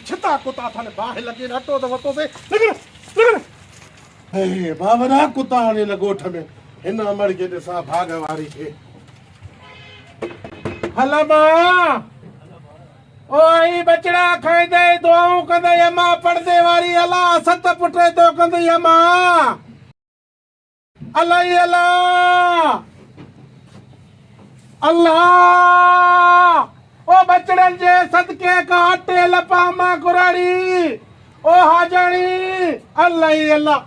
छिता कुत्ता थाने बाहे लगे हटो तो वतो से निकल हे बाबरा कुत्ता आने लगोठ में हिन अमर के दिसा भाग वारी थे हला मां ओई बचड़ा खाई दे दुआऊं कंदे अम्मा पढ़दे वारी अला सत पुटे तो कंदे अम्मा अल्लाह अल्लाह अल्लाह ओ बचड़न जे सदके का आटे लपा मां कुराड़ी ओ हाजणी अल्लाह अल्लाह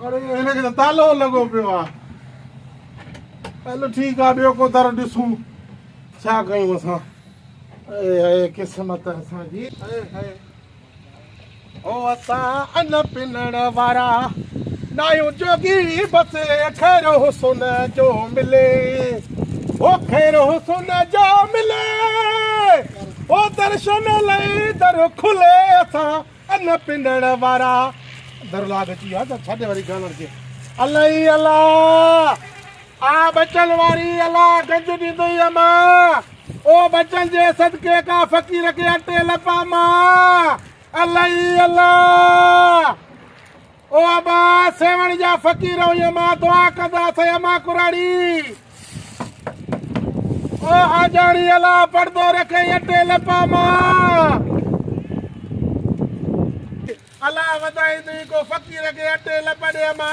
अरे इने के तालो लगो पियो आ हलो ठीक आ बियो को दर दिसू छा कयूं असां ए किस्मत असां जी ओ असा अन पिनण वारा नायो जोगी बस खैरो सुन जो मिले ओ खैरो सुन जो मिले ओ दर्शन लई दर खुले असा अन पिनण वारा दर लाग अची आ त छडे वारी गानन के अल्लाह अल्लाह आ बचन वारी अल्लाह गंज दी दई अमा ओ बचन जे सदके का फकीर के अटे लपा मां अल्लाह अल्लाह ओ अबा सेवण जा फकीर हो यमा दुआ कदा से अमा कुराड़ी ओ हाजानी अल्लाह पर्दो रखे अटे लपा मां अल्लाह वदाई दी को फकीर के अटे लपड़े अमा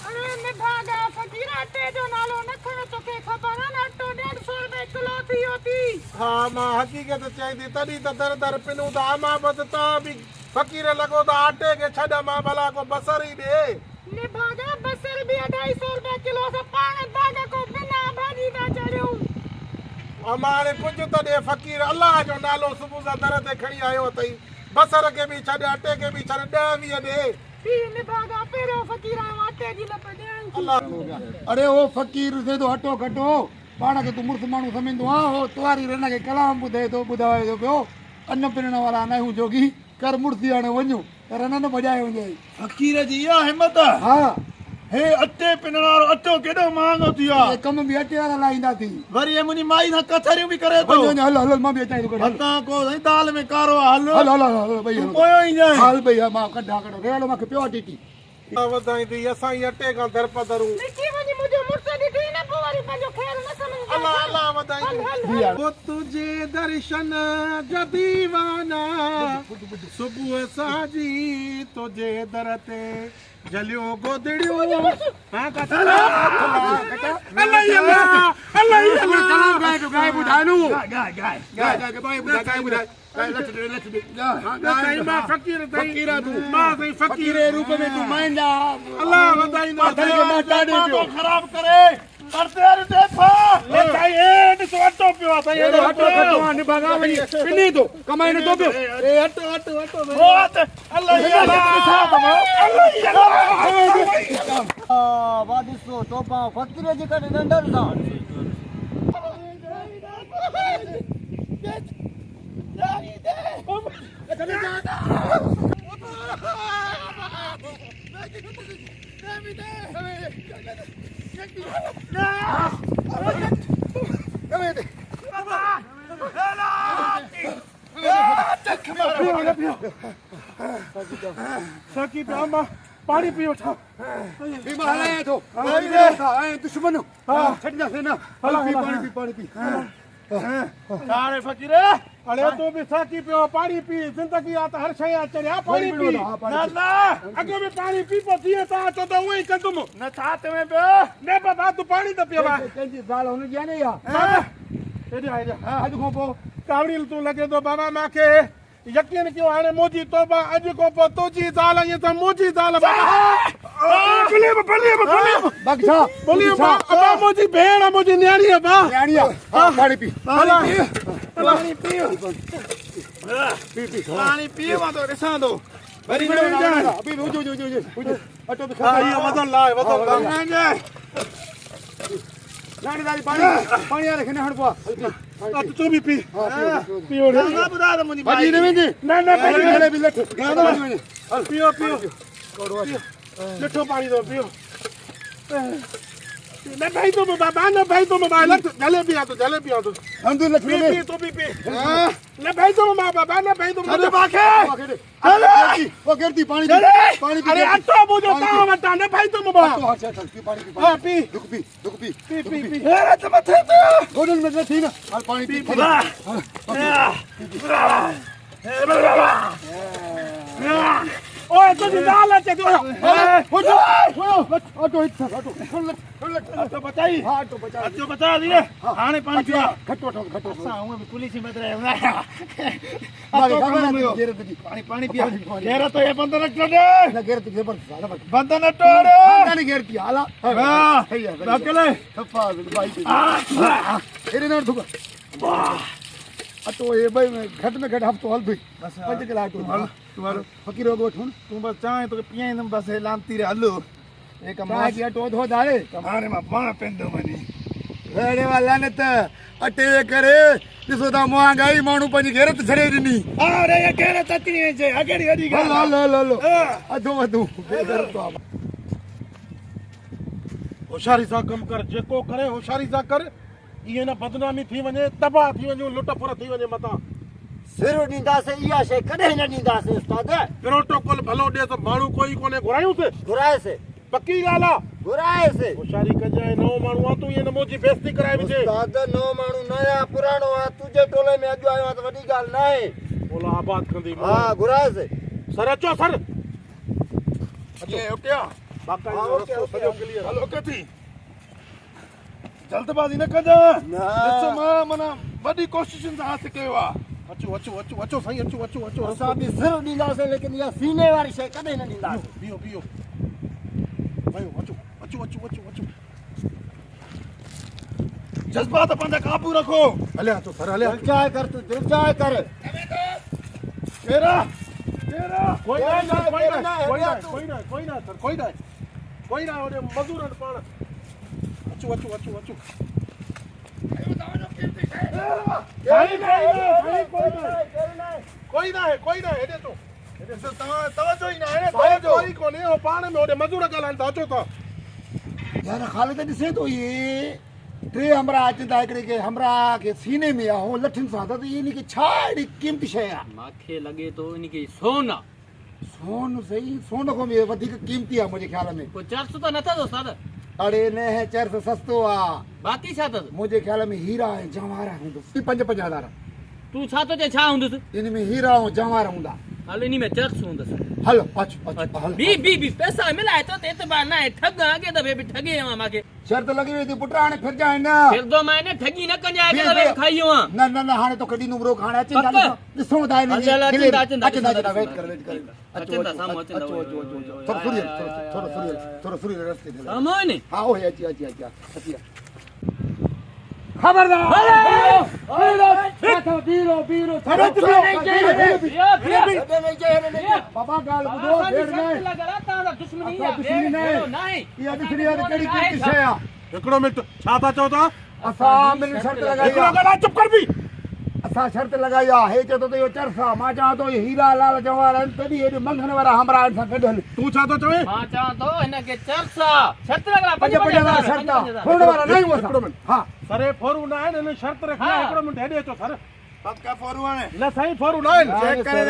अरे निभागा फकीर अटे जो नालो नखणो तो के खबर न अटो 150 रुपए किलो थी होती हां मां हकीकत चाहिदी तडी त दर दर पिनू त आमा बदता भी फकीर लगो तो आटे के छड़ा मां भला को बसर ही दे निभागा बसर भी 250 रुपए किलो से पाण भागा को बिना भाजी ना चढ़ियो हमारे कुछ तो दे फकीर अल्लाह जो नालो सुबह सा दर ते खणी आयो तई बसर के भी छड़ अटे के भी छड़ 10 दे पी निभागा पेरो फकीर आटे जी लपड़े अल्लाह अरे ओ फकीर से तो हटो कटो पाण के तू मुर्स मानू समिंदो आ हो तुवारी रन के कलाम बुधे तो बुधाए तो पियो अन्न पिरण वाला न हूं जोगी कर मुर्सी आने वञो रन न बजाए वञे फकीर जी इहा हिम्मत हां हे अटे पिनण वारो अटो केॾो महांगो थी वियो ये कम भी अटे वाला लाईंदा थी वरी ए मुंहिंजी माई सां कथरियूं बि करे थो वञो हल हल मां भी अचां तो हतां को साईं दाल में कारो हल हल हल हल भई तूं पोयो ई जाए हाल भई मां कढा कढो रेलो मां के पियो टीटी वदाई दी असां ही अटे का दर पदरू निकी वनी मुझे मुर्स दी थी न पोवारी पंजो खैर न समझ अल्लाह अल्लाह वदाई दी वो तुझे दर्शन जो दीवाना सुबह साजी तुझे दरते जलियो गोदड़ियो हां कथा अल्लाह अल्लाह गाय तो गाय बुधानु गाय गाय गाय के भाई बुधा गाय बुधा गाय लच दे गाय मां फकीर तई फकीरा तू मां तई फकीर रूप में तू माइंदा अल्लाह वदाई ना पत्थर के माटा दे पियो खराब करे करते यार देखो ले ताई ए तो अटो पियो ताई ये हटो हटो निभागा वनी पिनी तो कमाई न तो पियो ए अटो अटो अटो बहुत अल्लाह आ वादिसो तोपा फकीर जी कने नंदर दा सकी पे अम्मा पानी पियो था बीमार है तो आए दुश्मन हां छट जा से ना पानी पी सारे फकीरे अरे तू भी साकी पियो पानी पी जिंदगी आ त हर शय चरिया पानी पी ना ना अगे में पानी पी पतिए ता तो वही कंदुम न छात में पियो ने बाबा तू पानी तो पियो बा कंजी साल होने जाने या एडी आइडिया आज को पो कावड़ी तू लगे तो बाबा माके यकीन क्यों आने मोजी तोबा अज को पो तुजी जाल ये तो मोजी जाल बाबा बलिए बगसा बोलिए बा मोजी भेड़ मोजी न्याणी है बा यानिया पानी पी पानी पियो पानी पियो मा तो रिसा दो वरी अभी जो अटो तो हां ये वजन लाए वजन ला लाड़ी दारी पानी आ रखने हण पा अब तू भी पी पियो रे ना बुधा तो मुंहिंजी भाजी ने वेंदी ना ना पहले भी लठ पियो पियो लिठो पानी दो पियो न भाई तो बाबा न भाई तो मोबाइल जलेबी आ तो हम तो लक्ष्मी पी तो पी न भाई तो बाबा न भाई तो अरे बाके वो गिरती पानी पानी अरे अटो बुझो ता वटा न भाई तो मोबाइल अच्छा चल पी पानी हां पी दुख पी पी अरे तो मथे तो गोडन में थी ना हाल पानी पी ओए तो निकाल ले तो ऑटो इतना तो बताई हां ऑटो बचा तो बता दिए हाने पानी पिया खटो असा हूं पुलिस में बदरे ना मारे खबर में गिरत की पानी पिया घेरा तो ये बंदर न छोड़े ना गिरत जबरदस्त बंदर न तोड़े नहीं गिरती हाला हां अकेले सफा भाई तेरे ना दुख अटो ये भाई घट में घट हफ्तो हल भी बस 5 किलो ऑटो तुम्हारो फकीरो गोठून तू बस चाहे तो पिए न बस लांती रे हलो एक मां की ऑटो धो दाले तुम्हारे में पाण पेंदो मनी रेड़े वाला ने त अटे करे दिसो ता महंगाई मानू पंजी घेरत छड़े दिनी अरे ये घेरा ततनी जे अगड़ी अड़ी गा लो अधो बेगर तो होशियारी सां कम कर जेको करे होशियारी सां कर ये ना बदनामी थी वने तबाह थी वने लुट फुर थी वने मता सिरो ॾींदासीं इहा शइ कॾहिं न ॾींदासीं उस्ताद प्रोटोकॉल भलो दे तो माण्हू कोई कोने घुरायूं से घुराएसीं पक्की ॻाल्हि आहे घुराएसीं होशियारी कजाए नओ माण्हू आहे तूं ईअं न मुंहिंजी बेइज़ती कराए विझे उस्ताद नओं माण्हू नया पुराणो आहे तुंहिंजे टोले में अॼु आयो आहे त वॾी ॻाल्हि न आहे बोला आबाद कंदी हा घुराएसीं सर अचो सर ये ओके बाक़ा हाँ, ओके, ओके, सॼो क्लियर हलो कथी जल्दबाजी न कजा ॾिस मां माना वॾी कोशिशुनि सां हासिल कयो आहे अचो साईं अचो असां बि सिरो ॾींदासीं लेकिन इहा सीने वारी शइ कॾहिं न ॾींदासीं बीहो वयो अचो जज्बात पंहिंजा काबू रखो हलिया अचो सर हलिया दिलचाए कर तूं दिलचाए कर केरा कोई ना कोई ना ओडे मजदूरन पाण अचो कोई ना है हेडे तो तवजो ही ना है कोई कोने ओ पाण में ओडे मजदूर ॻाल्हाइनि था अचो था यार खालिद ॾिसे तो ये टे हमरा अचंदा हिकिड़े के हमरा के सीने में आहे हो लठिन सां त ये इनके छा अहिड़ी क़ीमती शइ आहे मूंखे लॻे थो इनखे सोन आहे सोन सही सोन खां बि वधीक क़ीमती आहे मुंहिंजे ख्याल में पोइ चर्च त नथा तो साद अड़े न है चर्च सस्तो आहे बाक़ी छा अथसि मुंहिंजे ख्याल में हीरा ऐं जवाहर हूंदुसि 5,000 तूं छा थो चए छा हूंदुसि इन में हीरा ऐं जवाहर हूंदा हल इन में चर्च हूंदुसि हलो अचो हलो बी पैसा मिलाए थो त एतबार न आहे ठग अॻे दफ़े बि ठगे आहियां मूंखे शर्त लॻी वई थी पुट हाणे फिरजाए न फिरदो मां न ठगी न कजाए अॻे दफ़े खाई आहियां न हाणे तो कॾहिं नुबरो हाणे अचनि पक्का? ॾिसो था अचंदा वेट कर अचंदा साम्हूं अचंदा थोरो सूर्य रस्ते ते साम्हूं आहे नी हाँ ओए अची खबरदार बीरो बाबा गाल ॿुधो भेड़ में दुश्मनी दुश्मनी न आहे इहा ॾिसणी आहे त कहिड़ी कीमती शइ आहे हिकिड़ो मिंट छा था चओ था असां मिल शर्त लॻाई हिकिड़ो आहे ॻाल्हि चुप कर बि असां शर्त लॻाई आहे हे चए थो त इहो चर्च आहे मां चवां थो हीरा लाल जवाहर आहिनि तॾहिं हेॾे मंगन वारा हमरा आहिनि सां गॾु तूं छा थो चवे मां चवां थो हिनखे चर्च आहे शर्त लॻा 50,000 शर्त आहे फोड़ वारा न आहियूं हिकिड़ो असां मिंट हा सरे फोरू न आहिनि हिन शर्त रखी आहे हिकिड़ो मिंट हेॾे अचो सर पक्का फोरू हाणे न साईं फोरू न आहिनि चेक करे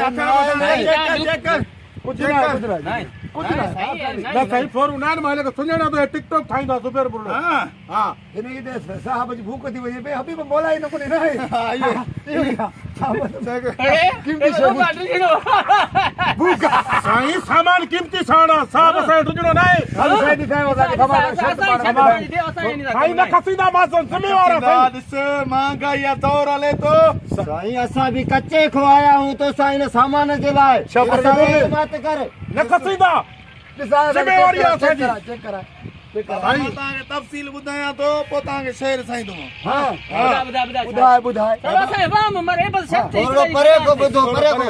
चेक कर कुझु न कुझु न न साईं फोरू न आहिनि मां हिनखे सुञाणा थो टिकटॉक ठाहींदा सुबेर बुल हा हिन जी साहब जी भूख थी वञे पई हबीब बोलाई न कोन्हे न कीमती शइ भूख साईं सामान कीमती साण आहे साहब असांजो टुजणो न आहे हलो साईं ॾिसायो साईं न खसींदा मां ज़िम्मेवार आहे ॾिस महांगाई जा दौर हले थो साईं असां बि कचे खुआया आहियूं तो साईं हिन सामान जे लाइ मत कर न खसींदा ज़िम्मेवारी आहे असांजी चेक करा साईं तव्हांखे तफ़सील ॿुधायां थो पोइ तव्हांखे शहर साईंदुमि हाँ ॿुधाए ॿुधाए चलो असां वाम मरे बस शर्त थोरो परे को ॿुधो परे को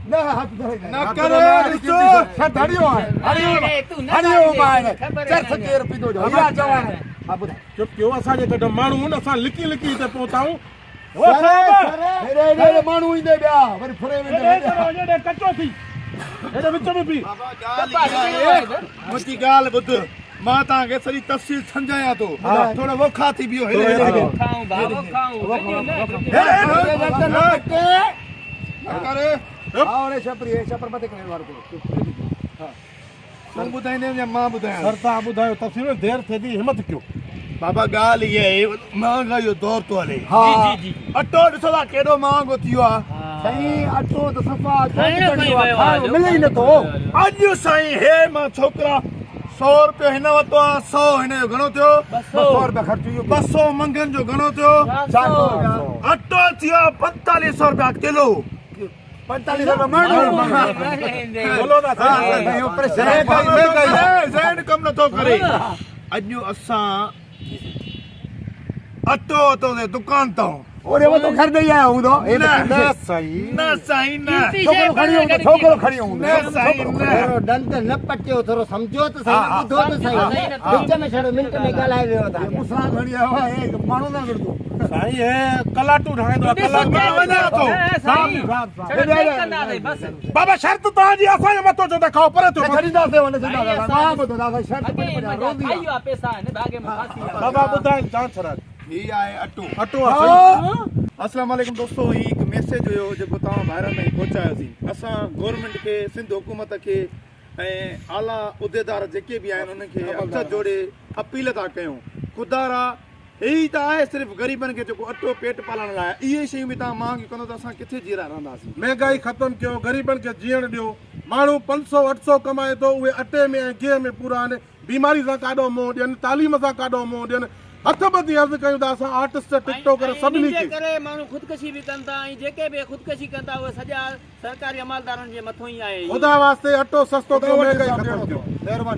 न हथ धरे न करे ॾिसो शर्त हरिओम आहे हरिओम आहे चर्च केर पीतो जो हीरा जवाहर हा ॿुधाए चुप कयो असांजे गॾु माण्हू आहिनि असां लिकी लिकी हिते पहुताऊं हेॾे माण्हू ईंदे ॿिया वरी फुरे वेंदे कचो थी हेॾे विच में बि मुंहिंजी ॻाल्हि ॿुध मां तव्हांखे सॼी तफ़सील सम्झायां थो थोरो वोखा थी बियो हिले हिले खाऊं बाबो खाऊं करे हाणे छपरी छपर मथे करण वारो तूं ॿुधाईंदे या मां ॿुधायां सर तव्हां ॿुधायो तफ़सील देरि थिए थी हिमत कयो बाबा ॻाल्हि इहा आहे महांगाई जो दौर थो हले हा अटो ॾिसो था केॾो महांगो थी वियो आहे साईं अटो त सफ़ा खाइणो पई वियो आहे। मिले ई नथो अॼु साईं हे मां छोकिरा 100 रुपयो हिन वरितो आहे 100 हिन जो घणो थियो 200 रुपया ख़र्च इहो 200 मंगन जो घणो थियो 400 रुपया अटो थियो 4500 रुपया किलो 45 रुपया माण्हू बोलो ना ज़हन कम नथो करे अॼु असां अटो वरितो दुकान तां ओरे वो तो घर नहीं आया हूं तो न सही न साईं न छोकरो खड़ी हूं न साईं न थोरो दंत न पटियो थोरो सम्झो त सही ॿुधो त सही विच में छड़ो मिंट में ॻाल्हाए वियो था मुसा खड़ी आयो है माण्हू ना करदो साईं हे कलाटू ठाहींदो आहे कलाटू वञा थो बाबा शर्त तव्हांजी असांजे मथो जो त खाओ पर थियो खरीदा से वने से मां बतो दादा शर्त पर रोंदी बाबा ॿुधाए जान छड़ा ही आहे अटो अटो आहे अस्सलाम वालेकुम दोस्तों ही हिकु मैसेज हुयो जेको तव्हां ॿाहिरां ताईं पहुचायोसीं असां गवर्नमेंट खे सिंध हुकूमत खे ऐं आला उहिदेदार जेके बि आहिनि उनखे हथ जोड़े अपील था कयूं ख़ुदारा ही त आहे सिर्फ़ु ग़रीबनि खे जेको अटो पेट पालण लाइ इहे शयूं बि तव्हां महांगियूं कंदो त असां किथे जीअरा रहंदासीं महंगाई ख़तम कयो ग़रीबनि खे जीअण ॾियो माण्हू 500-800 कमाए थो उहे अटे में ऐं गिह में पूरा आहिनि बीमारी सां काॾो मुंहुं ॾियनि तालीम सां काॾो मुंहुं ॾियनि हथ ॿधी अर्ज़ु कयूं था असां आर्टिस्ट टिकटॉकर सभिनी खे करे माण्हू ख़ुदकशी बि कनि था ऐं जेके बि ख़ुदकशी कनि था उहे सॼा सरकारी अमलदारनि जे मथां ई आहे ख़ुदा वास्ते अटो सस्तो कयो महंगाई ख़तम कयो महिरबानी